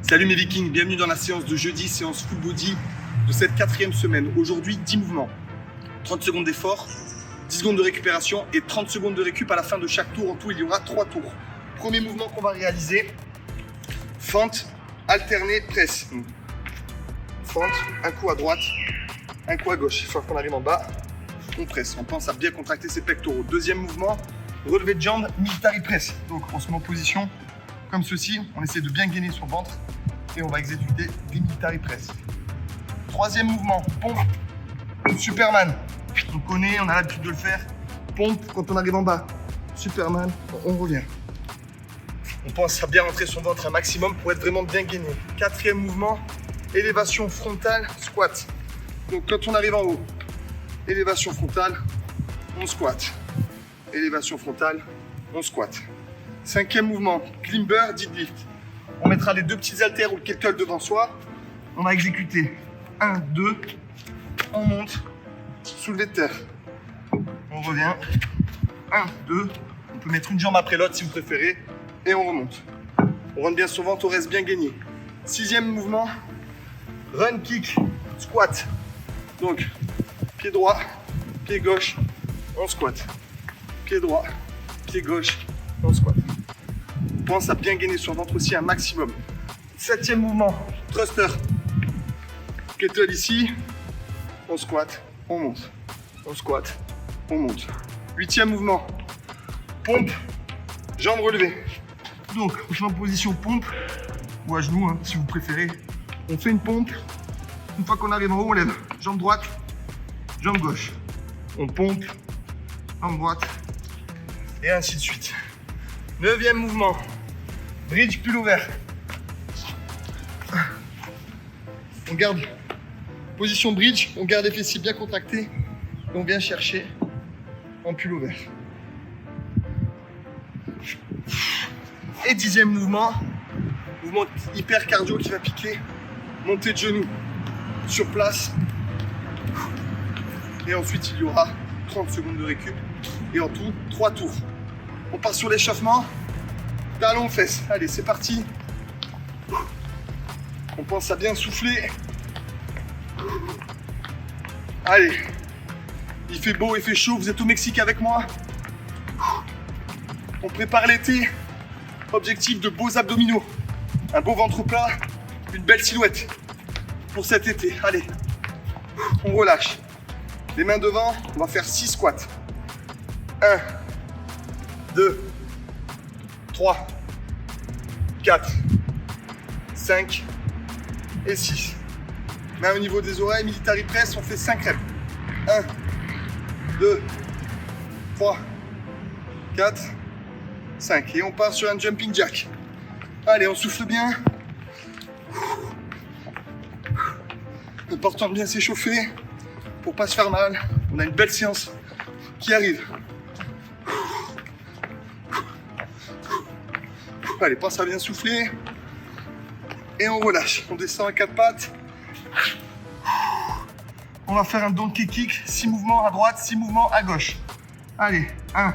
Salut mes vikings, bienvenue dans la séance de jeudi, séance full body de cette 4e semaine. Aujourd'hui, 10 mouvements, 30 secondes d'effort, 10 secondes de récupération et 30 secondes de récup à la fin de chaque tour. En tout, il y aura 3 tours. Premier mouvement qu'on va réaliser, fente, alternée, presse. Fente, un coup à droite, un coup à gauche. Une fois qu'on arrive en bas, on presse. On pense à bien contracter ses pectoraux. Deuxième mouvement, relevé de jambes, military press. Donc on se met en position comme ceci, on essaie de bien gainer son ventre et on va exécuter des military press. Troisième mouvement, pompe, Superman. On connaît, on a l'habitude de le faire. Pompe quand on arrive en bas. Superman, on revient. On pense à bien rentrer son ventre un maximum pour être vraiment bien gainé. Quatrième mouvement, élévation frontale, squat. Donc quand on arrive en haut, élévation frontale, on squat. Élévation frontale, on squat. Cinquième mouvement, climber, deadlift. On mettra les deux petits haltères ou le kettlebell devant soi. On va exécuter 1, 2, on monte, soulevé de terre. On revient, 1, 2, on peut mettre une jambe après l'autre si vous préférez, et on remonte. On rentre bien son ventre, on reste bien gainé. Sixième mouvement, run, kick, squat. Donc, pied droit, pied gauche, on squat. Pied droit, pied gauche, on squat. On pense à bien gainer son ventre aussi un maximum. Septième mouvement, thruster. Kettlebell ici, on squat, on monte. On squat, on monte. Huitième mouvement, pompe, jambes relevées. Donc, on se met en position pompe, ou à genoux, hein, si vous préférez. On fait une pompe. Une fois qu'on arrive en haut, on lève jambe droite, jambe gauche. On pompe, jambe droite, et ainsi de suite. Neuvième mouvement, bridge pull ouvert. On garde position bridge, on garde les fessiers bien contractés et on vient chercher en pull ouvert. Et dixième mouvement hyper cardio qui va piquer, montée de genoux sur place. Et ensuite il y aura 30 secondes de récup et en tout 3 tours. On part sur l'échauffement, talons fesses. Allez, c'est parti. On pense à bien souffler. Allez, il fait beau, il fait chaud, vous êtes au Mexique avec moi. On prépare l'été. Objectif de beaux abdominaux, un beau ventre plat, une belle silhouette pour cet été. Allez, on relâche. Les mains devant, on va faire 6 squats. 1, 2, 3, 4, 5 et 6. Main au niveau des oreilles, military press, on fait 5 reps. 1, 2, 3, 4, 5. Et on part sur un jumping jack. Allez, on souffle bien. Important de bien s'échauffer pour pas se faire mal. On a une belle séance qui arrive. Allez, pense à bien souffler. Et on relâche. On descend à 4 pattes. On va faire un donkey kick. 6 mouvements à droite, 6 mouvements à gauche. Allez, 1,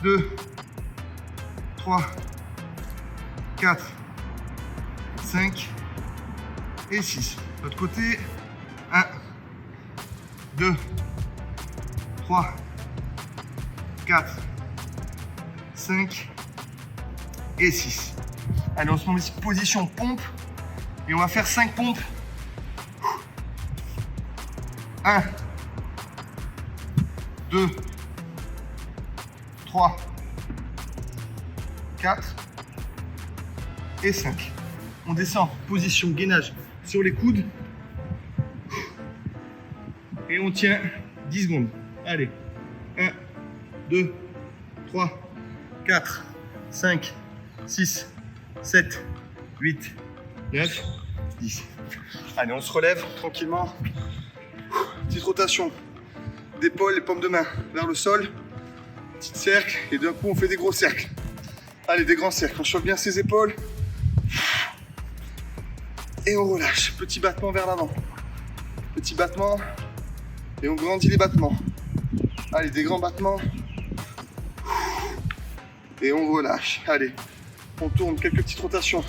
2, 3, 4, 5 et 6. De l'autre côté, 1, 2, 3, 4, 5 et 6. Allez, on se met en position pompe et on va faire 5 pompes. 1, 2, 3, 4 et 5. On descend, position gainage sur les coudes. Et on tient 10 secondes. Allez, 1, 2, 3, 4, 5, 6, 7, 8, 9, 10. Allez, on se relève tranquillement. Petite rotation d'épaule et paumes de main vers le sol. Petit cercle et d'un coup on fait des gros cercles. Allez, des grands cercles. On chauffe bien ses épaules. Et on relâche. Petit battement vers l'avant. Petit battement. Et on grandit les battements. Allez, des grands battements. Et on relâche. Allez, on tourne quelques petites rotations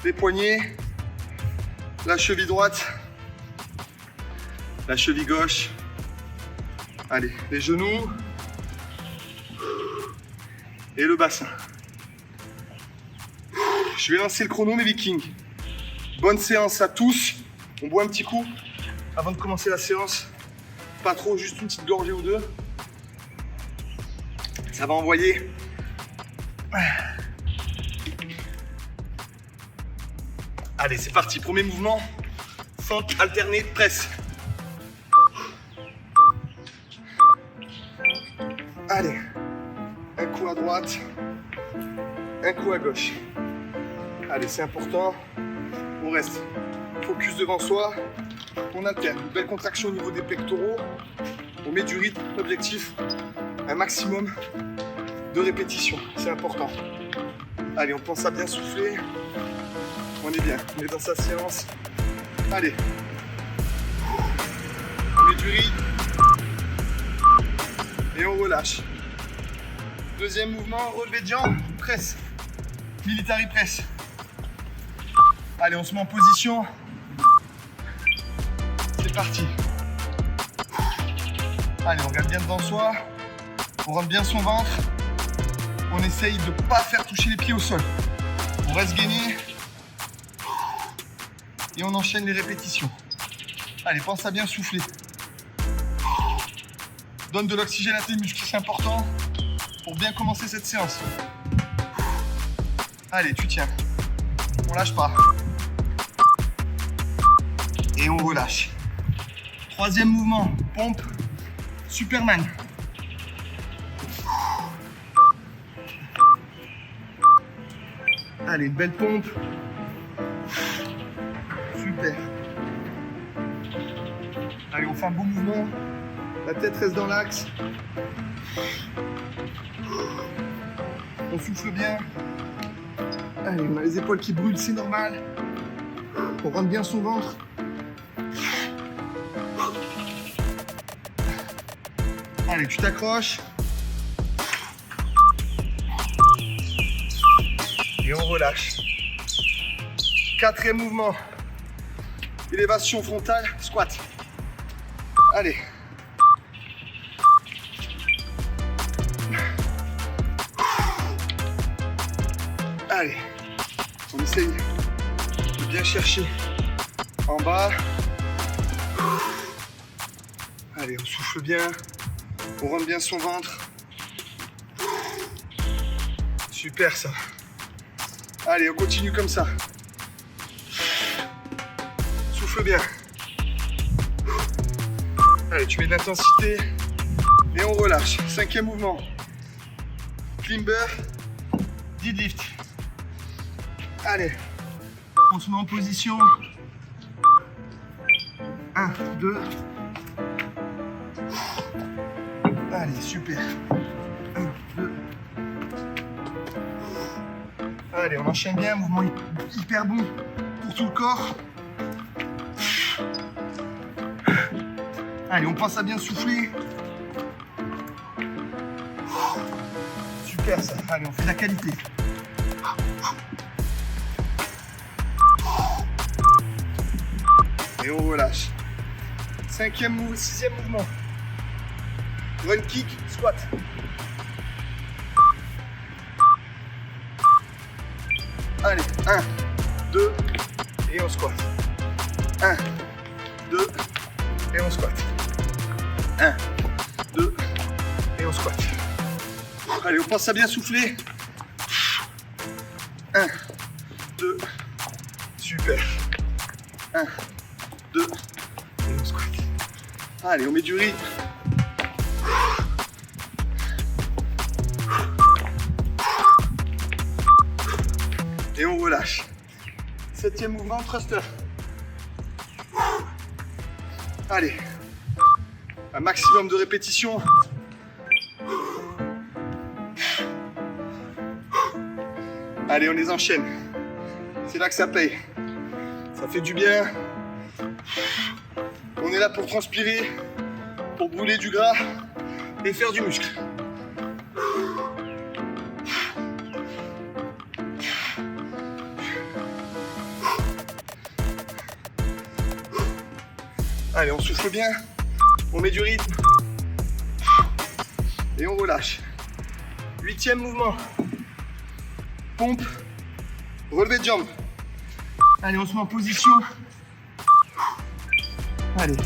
les poignets, la cheville droite, la cheville gauche. Allez, les genoux et le bassin. Je vais lancer le chrono, mes vikings. Bonne séance à tous. On boit un petit coup avant de commencer la séance. Pas trop, juste une petite gorgée ou deux. Ça va envoyer. Allez, c'est parti. Premier mouvement. Fente alternée, presse. Allez. Un coup à droite. Un coup à gauche. Allez, c'est important. On reste focus devant soi. On alterne. Une belle contraction au niveau des pectoraux. On met du rythme. L'objectif, un maximum de répétitions. C'est important. Allez, on pense à bien souffler. On est bien. On est dans sa séance. Allez. On met du rythme. Et on relâche. Deuxième mouvement, relevé de jambes, presse. Military press. Allez, on se met en position. C'est parti. Allez, on regarde bien devant soi. On rentre bien son ventre. On essaye de ne pas faire toucher les pieds au sol. On reste gainé. Et on enchaîne les répétitions. Allez, pense à bien souffler. Donne de l'oxygène à tes muscles, c'est important pour bien commencer cette séance. Allez, tu tiens. On lâche pas. Et on relâche. Troisième mouvement, pompe, Superman. Allez, une belle pompe. Super. Allez, on fait un beau mouvement. La tête reste dans l'axe. On souffle bien. Allez, on a les épaules qui brûlent, c'est normal. On rentre bien son ventre. Allez, tu t'accroches. Et on relâche. Quatrième mouvement. Élévation frontale, squat. Allez. Allez. On essaye de bien chercher en bas. Allez, on souffle bien. On rentre bien son ventre. Super ça. Allez, on continue comme ça. Souffle bien. Allez, tu mets de l'intensité et on relâche. Cinquième mouvement. Climber, deadlift. Allez, on se met en position. 1, 2. Allez, super. 1, 2. Allez, on enchaîne bien, mouvement hyper bon pour tout le corps. Allez, on pense à bien souffler. Super ça. Allez, on fait de la qualité. Et on relâche. Sixième mouvement. Run kick, squat. Allez, 1, 2, et on squat. 1, 2, et on squat. 1, 2, et on squat. Allez, on pense à bien souffler. 1, 2, super. 1, 2, et on squat. Allez, on met du rythme. Et on relâche. Septième mouvement, thruster. Allez, un maximum de répétitions. Allez, on les enchaîne. C'est là que ça paye. Ça fait du bien. On est là pour transpirer, pour brûler du gras et faire du muscle. Allez, on souffle bien. On met du rythme. Et on relâche. 8e mouvement. Pompe. Relevé de jambes. Allez, on se met en position. Allez.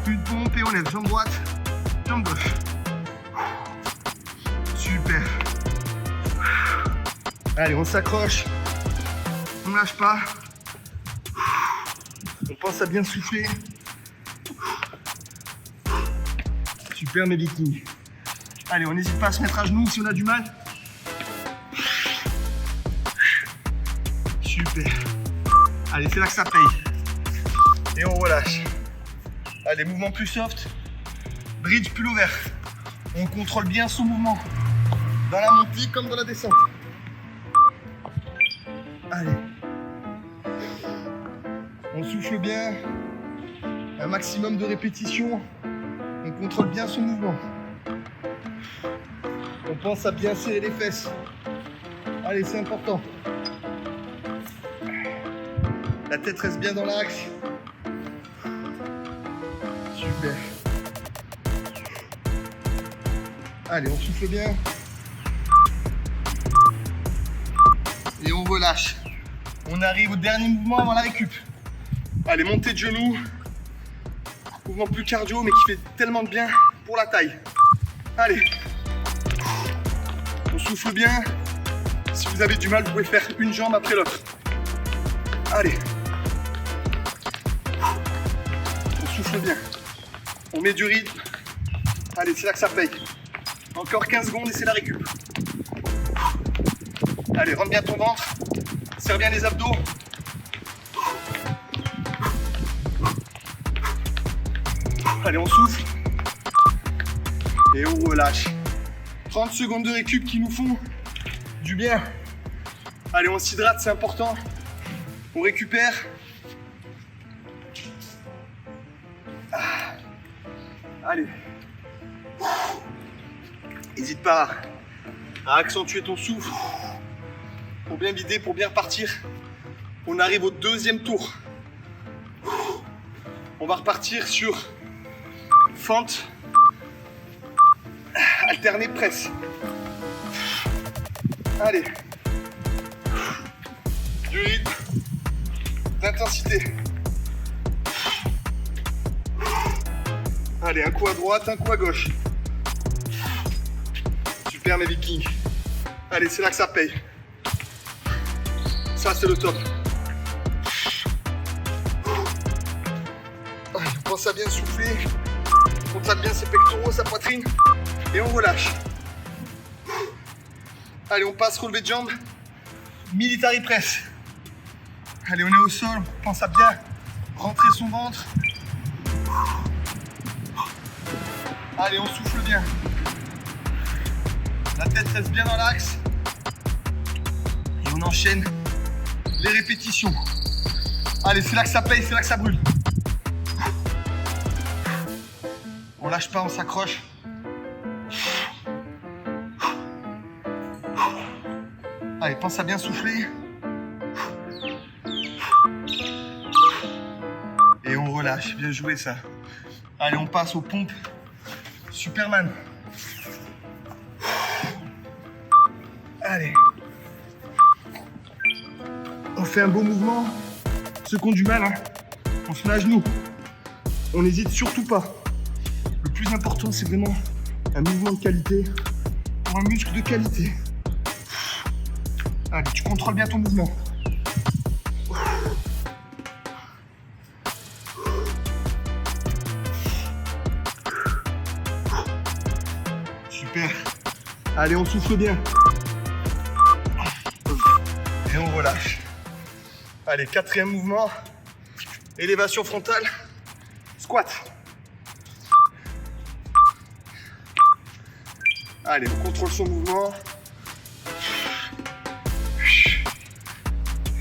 Plus de pompe et on lève. Jambe droite. Jambe gauche. Super. Allez, on s'accroche. On ne lâche pas. On pense à bien souffler. Super mes vikings. Allez, on n'hésite pas à se mettre à genoux si on a du mal. Super. Allez, c'est là que ça paye. Et on relâche. Allez, mouvement plus soft. Bridge pull ouvert. On contrôle bien son mouvement. Dans la montée comme dans la descente. Allez. On souffle bien. Un maximum de répétitions. On contrôle bien son mouvement. On pense à bien serrer les fesses. Allez, c'est important. La tête reste bien dans l'axe. Super. Allez, on souffle bien. Et on relâche. On arrive au dernier mouvement avant la récup. Allez, montée de genoux. Mouvement plus cardio, mais qui fait tellement de bien pour la taille. Allez. On souffle bien. Si vous avez du mal, vous pouvez faire une jambe après l'autre. Allez. On souffle bien. On met du rythme. Allez, c'est là que ça paye. Encore 15 secondes et c'est la récup. Allez, rentre bien ton ventre. Serre bien les abdos. Allez, on souffle. Et on relâche. 30 secondes de récup qui nous font du bien. Allez, on s'hydrate, c'est important. On récupère. Allez. N'hésite pas à accentuer ton souffle pour bien vider, pour bien repartir. On arrive au deuxième tour. On va repartir sur fente alternée presse. Allez. Du rythme, d'intensité. Allez, un coup à droite, un coup à gauche. Super mes vikings. Allez, c'est là que ça paye. Ça, c'est le top. Allez, on pense à bien souffler. On tape bien ses pectoraux, sa poitrine. Et on relâche. Allez, on passe relevé de jambes. Military press. Allez, on est au sol. On pense à bien rentrer son ventre. Allez, on souffle bien. La tête reste bien dans l'axe. Et on enchaîne les répétitions. Allez, c'est là que ça paye, c'est là que ça brûle. On lâche pas, on s'accroche. Allez, pense à bien souffler. Et on relâche, bien joué ça. Allez, on passe aux pompes. Superman. Allez. On fait un beau mouvement. Ceux qui ont du mal, hein, on se met à genoux. On n'hésite surtout pas. Le plus important, c'est vraiment un mouvement de qualité pour un muscle de qualité. Allez, tu contrôles bien ton mouvement. Super. Allez, on souffle bien. Et on relâche. Allez, 4e mouvement. Élévation frontale. Squat. Allez, on contrôle son mouvement.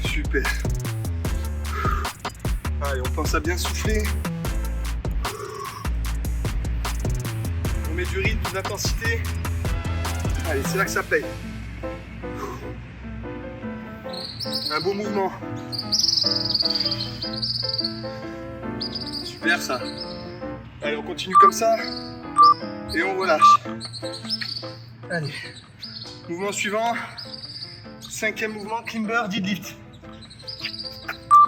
Super. Allez, on pense à bien souffler. On met du rythme, d'intensité. Allez, c'est là que ça paye. Un beau mouvement. Super. Super ça. Allez, on continue comme ça. Et on relâche. Allez. Mouvement suivant. 5e mouvement, climber, deadlift.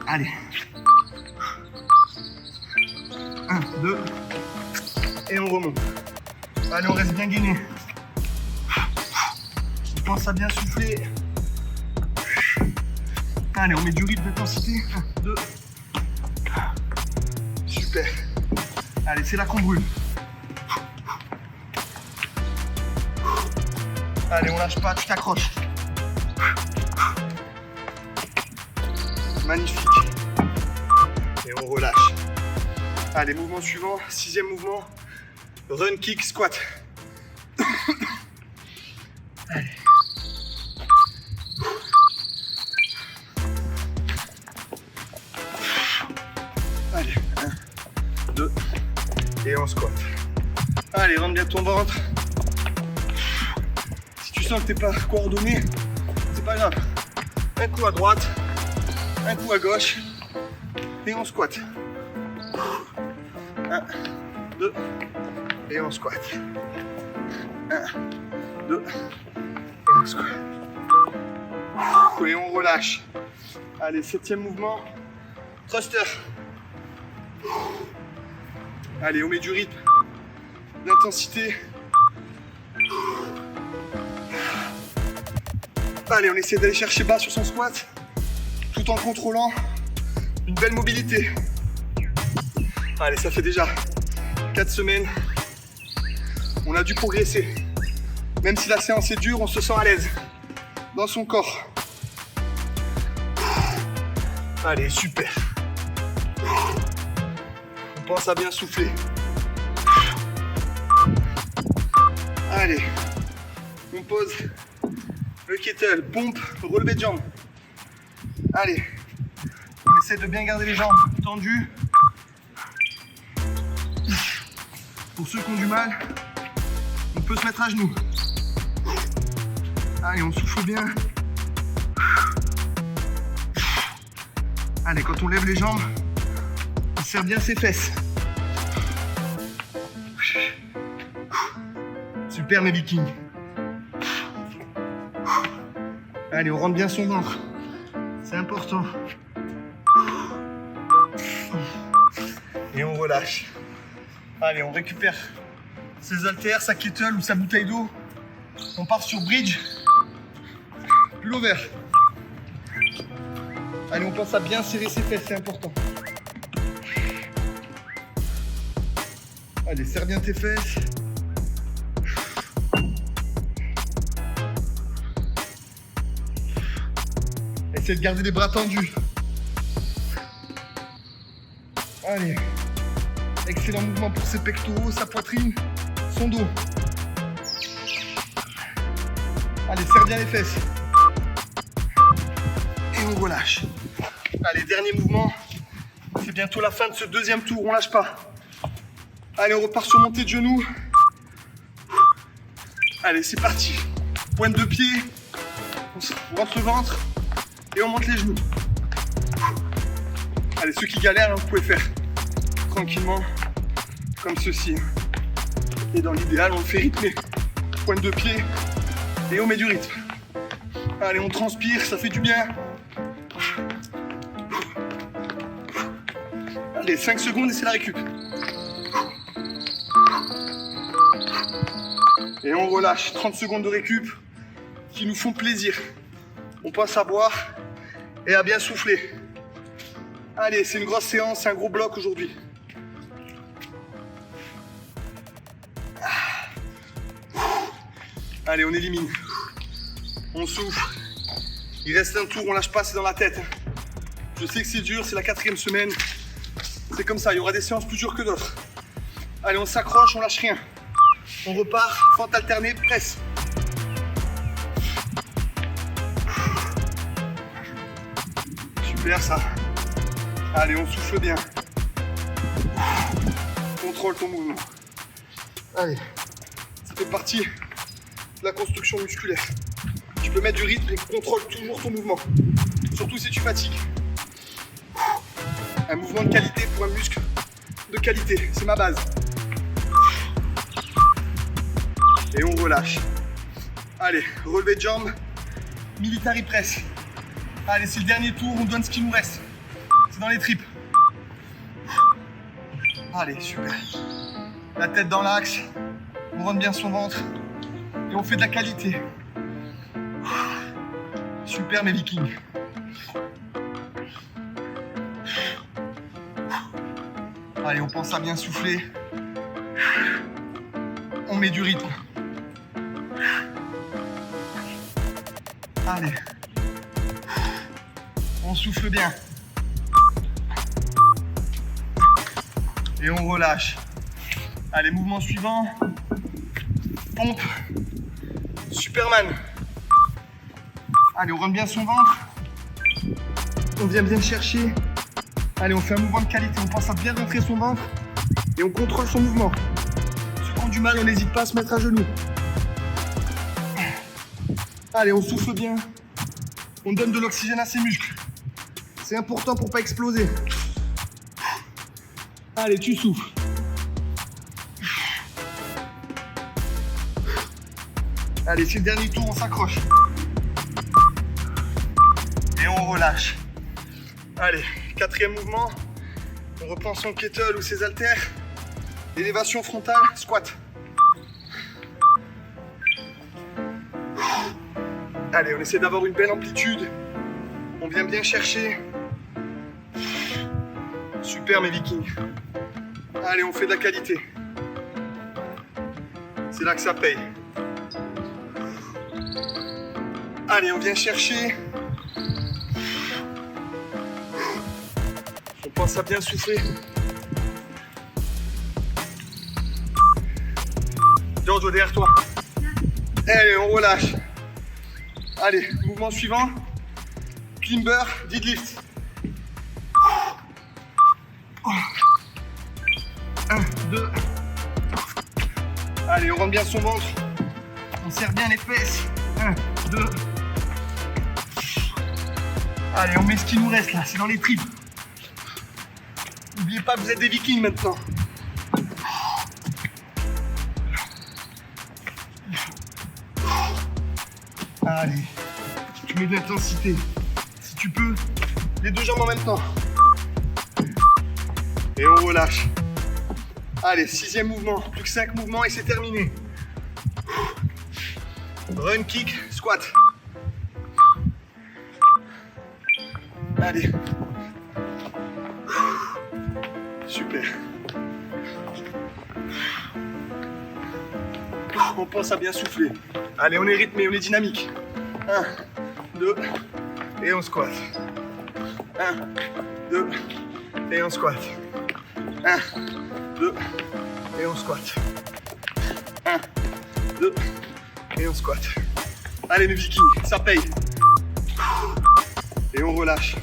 Allez. 1, 2. Et on remonte. Allez, on reste bien gainé. On pense à bien souffler. Allez, on met du rythme d'intensité. 1, 2. Super. Allez, c'est là qu'on brûle. Allez, on lâche pas, tu t'accroches. Magnifique. Et on relâche. Allez, mouvement suivant, 6e mouvement. Run, kick, squat. Allez. Allez, 1, 2. Et on squat. Allez, rentre bien ton ventre. Si tu sens que t'es pas coordonné, c'est pas grave. Un coup à droite, un coup à gauche. Et on squat. 1, 2. Et on squat. 1, 2. Et on squat. Et on relâche. Allez, 7e mouvement. Thruster. Allez, on met du rythme, d'intensité. Allez, on essaie d'aller chercher bas sur son squat, tout en contrôlant une belle mobilité. Allez, ça fait déjà 4 semaines. On a dû progresser. Même si la séance est dure, on se sent à l'aise dans son corps. Allez, super. On pense à bien souffler. Allez, on pose le kettle, pompe, relevé de jambes. Allez, on essaie de bien garder les jambes tendues. Pour ceux qui ont du mal, on peut se mettre à genoux. Allez, on souffle bien. Allez, quand on lève les jambes, on serre bien ses fesses. Super mes vikings. Allez, on rentre bien son ventre. C'est important. Et on relâche. Allez, on récupère ses haltères, sa kettle ou sa bouteille d'eau. On part sur bridge. Pullover. Allez, on pense à bien serrer ses fesses, c'est important. Allez, serre bien tes fesses. Essaye de garder les bras tendus. Allez. Excellent mouvement pour ses pectoraux, sa poitrine, son dos. Allez, serre bien les fesses. Et on relâche. Allez, dernier mouvement. C'est bientôt la fin de ce 2e tour, on lâche pas. Allez, on repart sur montée de genoux. Allez, c'est parti. Pointe de pied. On rentre le ventre. Et on monte les genoux. Allez, ceux qui galèrent, vous pouvez faire tranquillement, comme ceci. Et dans l'idéal, on le fait rythmer. Pointe de pied. Et on met du rythme. Allez, on transpire, ça fait du bien. Allez, 5 secondes et c'est la récup. Et on relâche 30 secondes de récup qui nous font plaisir. On passe à boire et à bien souffler. Allez, c'est une grosse séance, c'est un gros bloc aujourd'hui. Allez, on élimine. On souffle. Il reste un tour, on lâche pas, c'est dans la tête. Je sais que c'est dur, c'est la 4e semaine. C'est comme ça, il y aura des séances plus dures que d'autres. Allez, on s'accroche, on lâche rien. On repart, fente alternée, presse. Super ça. Allez, on souffle bien. Contrôle ton mouvement. Allez, ça fait partie de la construction musculaire. Tu peux mettre du rythme et contrôle toujours ton mouvement. Surtout si tu fatigues. Un mouvement de qualité pour un muscle de qualité, c'est ma base. Et on relâche. Allez, relevé de jambes, military press. Allez, c'est le dernier tour, on donne ce qu'il nous reste. C'est dans les tripes. Allez, super. La tête dans l'axe, on rentre bien son ventre et on fait de la qualité. Super mes vikings. Allez, on pense à bien souffler. On met du rythme. Allez. On souffle bien. Et on relâche. Allez, mouvement suivant. Pompe. Superman. Allez, on rentre bien son ventre. On vient bien chercher. Allez, on fait un mouvement de qualité. On pense à bien rentrer son ventre. Et on contrôle son mouvement. Ceux qui ont du mal, on n'hésite pas à se mettre à genoux. Allez, on souffle bien. On donne de l'oxygène à ses muscles. C'est important pour ne pas exploser. Allez, tu souffles. Allez, c'est le dernier tour, on s'accroche. Et on relâche. Allez, quatrième mouvement. On reprend son kettle ou ses haltères. Élévation frontale, squat. Allez, on essaie d'avoir une belle amplitude. On vient bien chercher. Super mes vikings. Allez, on fait de la qualité. C'est là que ça paye. Allez, on vient chercher. On pense à bien souffler. Giorgio, derrière toi. Allez, on relâche. Allez, mouvement suivant. Climber, deadlift. 1, 2. Allez, on rentre bien son ventre. On serre bien les fesses. 1, 2. Allez, on met ce qu'il nous reste là, c'est dans les tripes. N'oubliez pas que vous êtes des vikings maintenant. Allez, tu mets de l'intensité. Si tu peux, les deux jambes en même temps. Et on relâche. Allez, sixième mouvement, plus que 5 mouvements et c'est terminé. Run, kick, squat. Allez. Super. On pense à bien souffler. Allez, on est rythmé, on est dynamique. 1, 2, et on squat. 1, 2, et on squat. 1, 2, et on squat. 1, 2, et on squat. Allez mes vikings, ça paye. Et on relâche.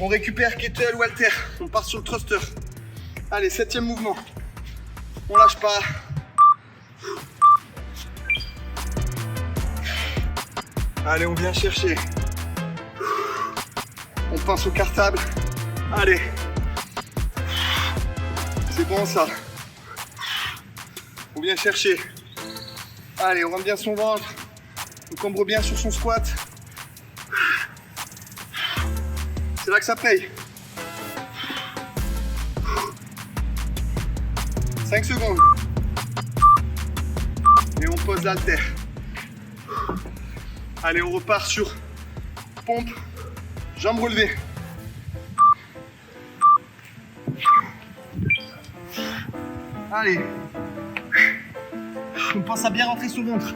On récupère kettle ou halter. On part sur le thruster. Allez, septième mouvement. On lâche pas. Allez, on vient chercher. On pense au cartable. Allez. C'est bon ça. On vient chercher. Allez, on rentre bien son ventre. On cambre bien sur son squat. C'est là que ça paye. 5 secondes. Et on pose l'haltère. Allez, on repart sur pompe, jambes relevées. Allez. On pense à bien rentrer son ventre.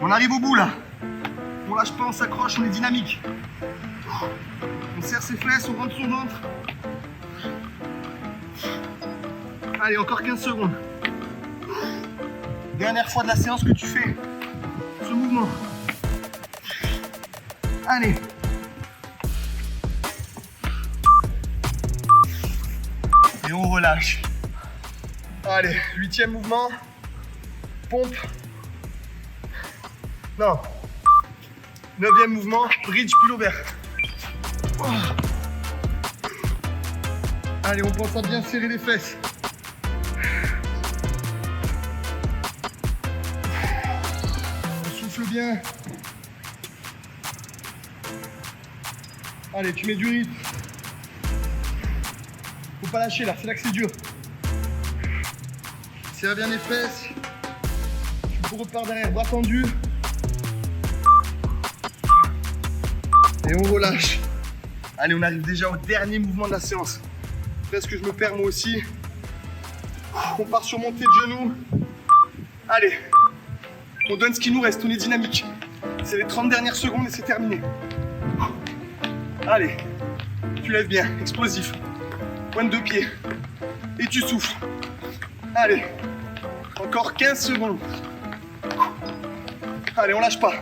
On arrive au bout là. On lâche pas, on s'accroche, on est dynamique. On serre ses fesses, on rentre son ventre. Allez, encore 15 secondes. Dernière fois de la séance que tu fais ce mouvement. Allez. Et on relâche. Allez, 8e mouvement. Pompe. Non. 9e mouvement, bridge pullover. 1, Allez, on pense à bien serrer les fesses. On souffle bien. Allez, tu mets du rythme. Faut pas lâcher là, c'est là que c'est dur. Serre bien les fesses. Tu repars derrière, bras tendus. Et on relâche. Allez, on arrive déjà au dernier mouvement de la séance. Presque je me perds moi aussi. On part sur montée de genoux. Allez, on donne ce qu'il nous reste, on est dynamique. C'est les 30 dernières secondes et c'est terminé. Allez, tu lèves bien, explosif. Pointe de pied. Et tu souffles. Allez, encore 15 secondes. Allez, on lâche pas.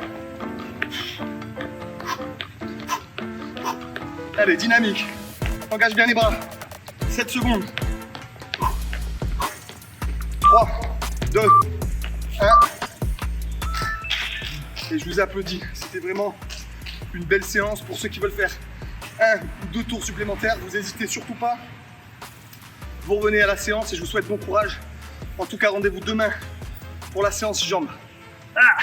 Allez, dynamique. Engage bien les bras. 7 secondes. 3, 2, 1. Et je vous applaudis. C'était vraiment une belle séance pour ceux qui veulent faire 1 ou 2 tours supplémentaires. Vous n'hésitez surtout pas. Vous revenez à la séance et je vous souhaite bon courage. En tout cas, rendez-vous demain pour la séance jambes. Ah!